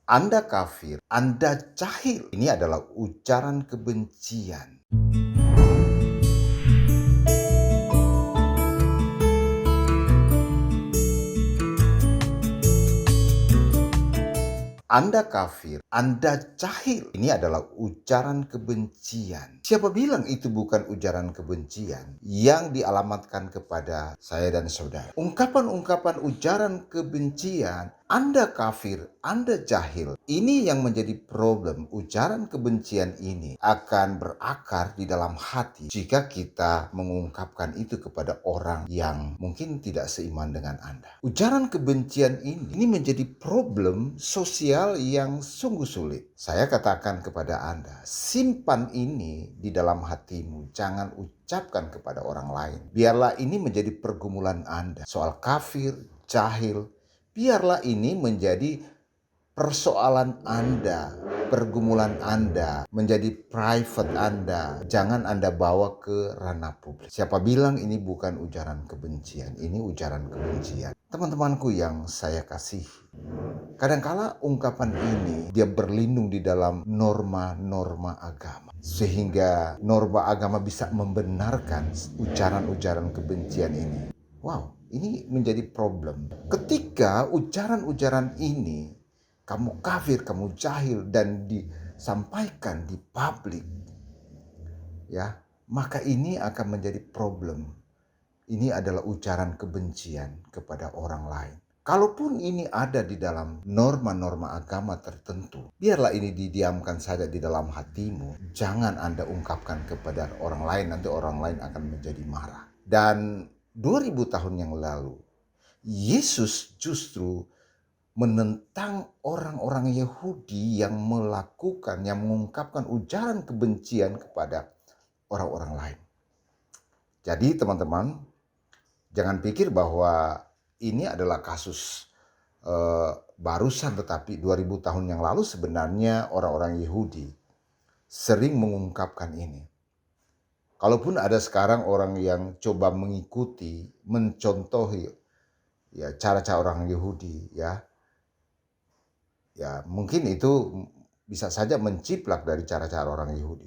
Anda kafir, Anda jahil. Ini adalah ujaran kebencian. Anda kafir, Anda jahil. Ini adalah ujaran kebencian. Siapa bilang itu bukan ujaran kebencian yang dialamatkan kepada saya dan saudara? Ungkapan-ungkapan ujaran kebencian, Anda kafir, Anda jahil. Ini yang menjadi problem. Ujaran kebencian ini akan berakar di dalam hati jika kita mengungkapkan itu kepada orang yang mungkin tidak seiman dengan Anda. Ujaran kebencian ini menjadi problem sosial yang sungguh sulit. Saya katakan kepada Anda, simpan ini di dalam hatimu, jangan ucapkan kepada orang lain. Biarlah ini menjadi pergumulan Anda. Soal kafir, jahil, biarlah ini menjadi persoalan Anda, pergumulan Anda, menjadi private Anda. Jangan Anda bawa ke ranah publik. Siapa bilang ini bukan ujaran kebencian? Ini ujaran kebencian. Teman-temanku yang saya kasih, kadangkala ungkapan ini dia berlindung di dalam norma-norma agama. Sehingga norma agama bisa membenarkan ujaran-ujaran kebencian ini. Wow, ini menjadi problem. Ketika ujaran-ujaran ini kamu kafir, kamu jahil dan disampaikan di publik, ya, maka ini akan menjadi problem. Ini adalah ujaran kebencian kepada orang lain. Kalaupun ini ada di dalam norma-norma agama tertentu, biarlah ini didiamkan saja di dalam hatimu. Jangan Anda ungkapkan kepada orang lain, nanti orang lain akan menjadi marah. Dan 2000 tahun yang lalu, Yesus justru menentang orang-orang Yahudi yang melakukan, yang mengungkapkan ujaran kebencian kepada orang-orang lain. Jadi teman-teman, jangan pikir bahwa ini adalah kasus barusan, tetapi 2000 tahun yang lalu sebenarnya orang-orang Yahudi sering mengungkapkan ini. Kalaupun ada sekarang orang yang coba mengikuti, mencontohi ya cara-cara orang Yahudi, ya mungkin itu bisa saja menciplak dari cara-cara orang Yahudi.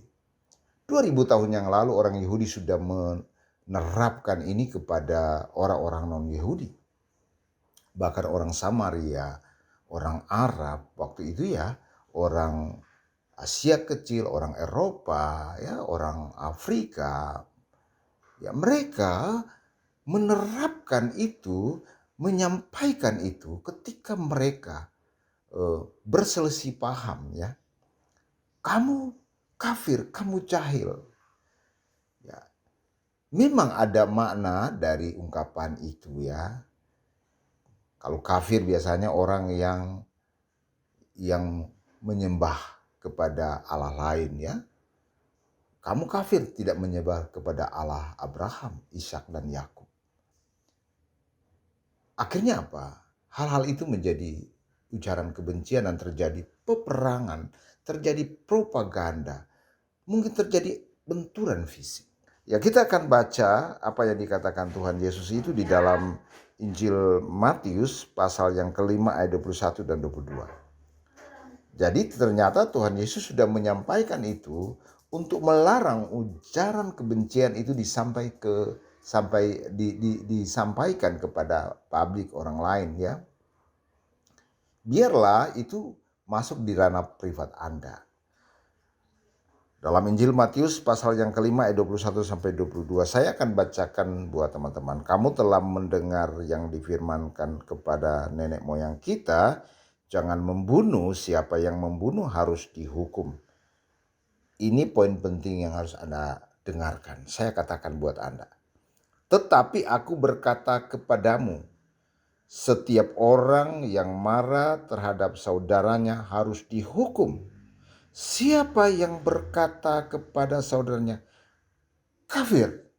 2000 tahun yang lalu orang Yahudi sudah menerapkan ini kepada orang-orang non-Yahudi. Bahkan orang Samaria, orang Arab waktu itu ya, orang Asia kecil, orang Eropa, ya, orang Afrika, ya mereka menerapkan itu, menyampaikan itu ketika mereka berselisih paham, ya. Kamu kafir, kamu jahil. Ya. Memang ada makna dari ungkapan itu, ya. Kalau kafir biasanya orang yang menyembah kepada Allah lain, ya. Kamu kafir, tidak menyembah kepada Allah Abraham, Ishak dan Yakub. Akhirnya apa? Hal-hal itu menjadi ujaran kebencian dan terjadi peperangan, terjadi propaganda, mungkin terjadi benturan fisik. Ya, kita akan baca apa yang dikatakan Tuhan Yesus itu di dalam Injil Matius pasal yang kelima ayat 21 dan 22. Jadi ternyata Tuhan Yesus sudah menyampaikan itu untuk melarang ujaran kebencian itu disampaikan kepada publik orang lain, ya. Biarlah itu masuk di ranah privat Anda. Dalam Injil Matius pasal yang kelima ayat 21 sampai 22, saya akan bacakan buat teman-teman. Kamu telah mendengar yang difirmankan kepada nenek moyang kita, jangan membunuh, siapa yang membunuh harus dihukum. Ini poin penting yang harus Anda dengarkan. Saya katakan buat Anda. Tetapi aku berkata kepadamu, setiap orang yang marah terhadap saudaranya harus dihukum. Siapa yang berkata kepada saudaranya kafir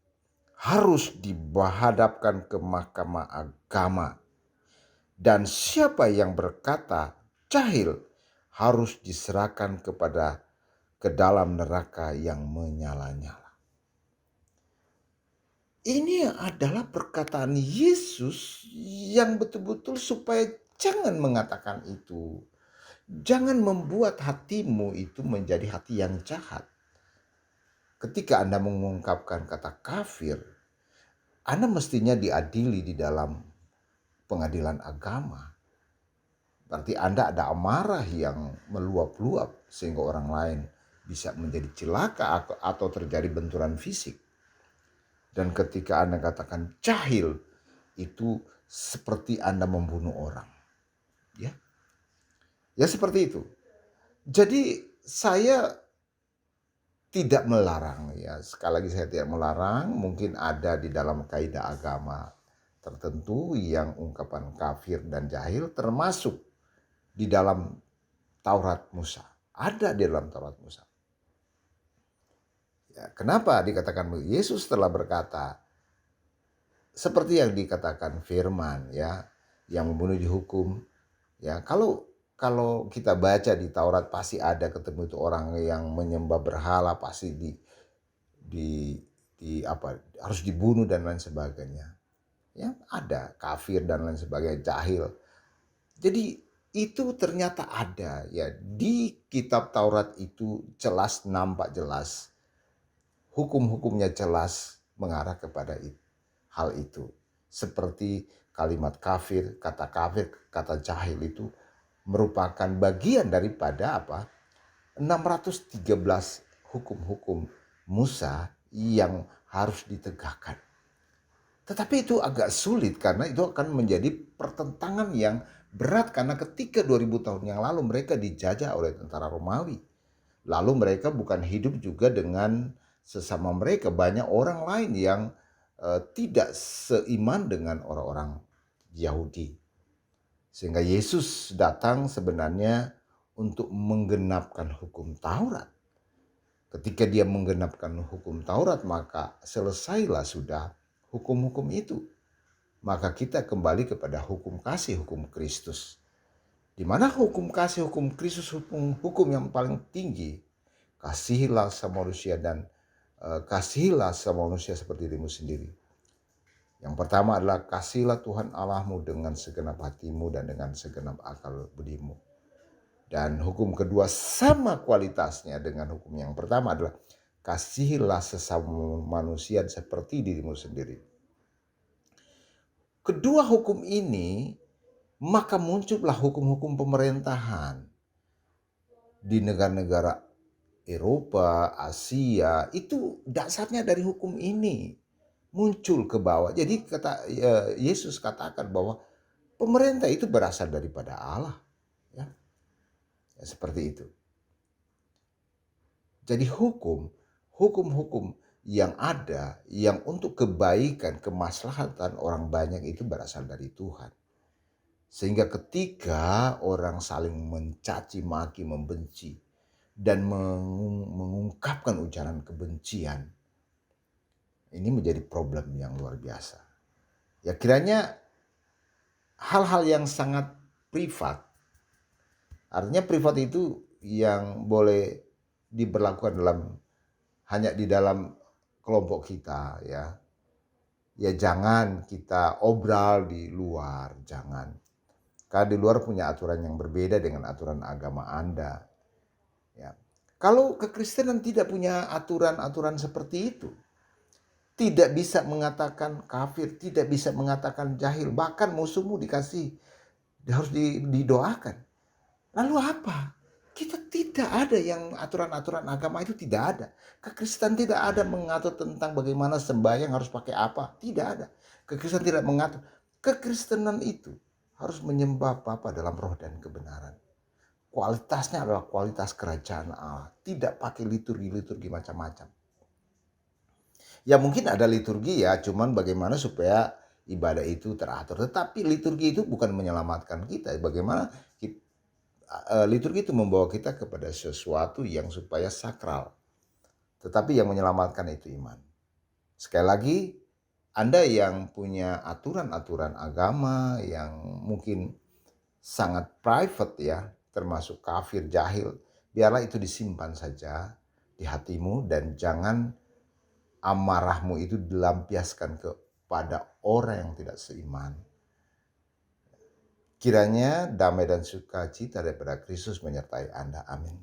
harus dihadapkan ke mahkamah agama. Dan siapa yang berkata jahil harus diserahkan ke dalam neraka yang menyala-nyala. Ini adalah perkataan Yesus yang betul-betul supaya jangan mengatakan itu. Jangan membuat hatimu itu menjadi hati yang jahat. Ketika Anda mengungkapkan kata kafir, Anda mestinya diadili di dalam pengadilan agama. Berarti Anda ada amarah yang meluap-luap sehingga orang lain bisa menjadi celaka atau terjadi benturan fisik. Dan ketika Anda katakan jahil, itu seperti Anda membunuh orang. Ya, ya seperti itu. Jadi saya tidak melarang, ya. Sekali lagi saya tidak melarang, mungkin ada di dalam kaidah agama tertentu yang ungkapan kafir dan jahil termasuk di dalam Taurat Musa. Ada di dalam Taurat Musa. Ya, kenapa dikatakan begitu? Yesus telah berkata, seperti yang dikatakan firman, ya, yang membunuh dihukum. Ya, kalau kita baca di Taurat pasti ada ketemu itu orang yang menyembah berhala, pasti di apa harus dibunuh dan lain sebagainya. Ya, ada kafir dan lain sebagainya, jahil. Jadi itu ternyata ada, ya, di kitab Taurat itu jelas, nampak jelas. Hukum-hukumnya jelas mengarah kepada hal itu. Seperti kalimat kafir, kata jahil itu merupakan bagian daripada apa? 613 hukum-hukum Musa yang harus ditegakkan. Tetapi itu agak sulit karena itu akan menjadi pertentangan yang berat karena ketika 2000 tahun yang lalu mereka dijajah oleh tentara Romawi. Lalu mereka bukan hidup juga dengan sesama mereka. Banyak orang lain yang tidak seiman dengan orang-orang Yahudi. Sehingga Yesus datang sebenarnya untuk menggenapkan hukum Taurat. Ketika dia menggenapkan hukum Taurat, maka selesailah sudah hukum-hukum itu. Maka kita kembali kepada hukum kasih, hukum Kristus. Di mana hukum kasih, hukum Kristus, hukum yang paling tinggi. Kasihilah sama manusia dan kasihilah sama manusia seperti dirimu sendiri. Yang pertama adalah kasihilah Tuhan Allahmu dengan segenap hatimu dan dengan segenap akal budimu. Dan hukum kedua sama kualitasnya dengan hukum yang pertama adalah kasihilah sesama manusia seperti dirimu sendiri. Kedua hukum ini, maka muncullah hukum-hukum pemerintahan di negara-negara Eropa, Asia, itu dasarnya dari hukum ini muncul ke bawah. Jadi Yesus katakan bahwa pemerintah itu berasal daripada Allah, ya. Ya, seperti itu. Jadi hukum-hukum yang ada yang untuk kebaikan, kemaslahatan orang banyak itu berasal dari Tuhan. Sehingga ketika orang saling mencaci maki, membenci dan mengungkapkan ujaran kebencian, ini menjadi problem yang luar biasa. Ya, kiranya hal-hal yang sangat privat. Artinya privat itu yang boleh diberlakukan hanya di dalam kelompok kita, ya. Ya jangan kita obral di luar, jangan. Karena di luar punya aturan yang berbeda dengan aturan agama Anda. Ya. Kalau kekristenan tidak punya aturan-aturan seperti itu, tidak bisa mengatakan kafir, tidak bisa mengatakan jahil, bahkan musuhmu harus didoakan. Lalu apa? Kita tidak ada yang aturan-aturan agama itu tidak ada. Kekristenan tidak ada mengatur tentang bagaimana sembahyang harus pakai apa. Tidak ada. Kekristenan tidak mengatur. Kekristenan itu harus menyembah Bapa dalam roh dan kebenaran. Kualitasnya adalah kualitas kerajaan Allah. Tidak pakai liturgi-liturgi macam-macam. Ya mungkin ada liturgi ya, cuman bagaimana supaya ibadah itu teratur. Tetapi liturgi itu bukan menyelamatkan kita. Bagaimana liturgi itu membawa kita kepada sesuatu yang supaya sakral. Tetapi yang menyelamatkan itu iman. Sekali lagi, Anda yang punya aturan-aturan agama yang mungkin sangat private ya, termasuk kafir, jahil, biarlah itu disimpan saja di hatimu dan jangan amarahmu itu dilampiaskan kepada orang yang tidak seiman. Kiranya damai dan sukacita daripada Kristus menyertai Anda. Amin.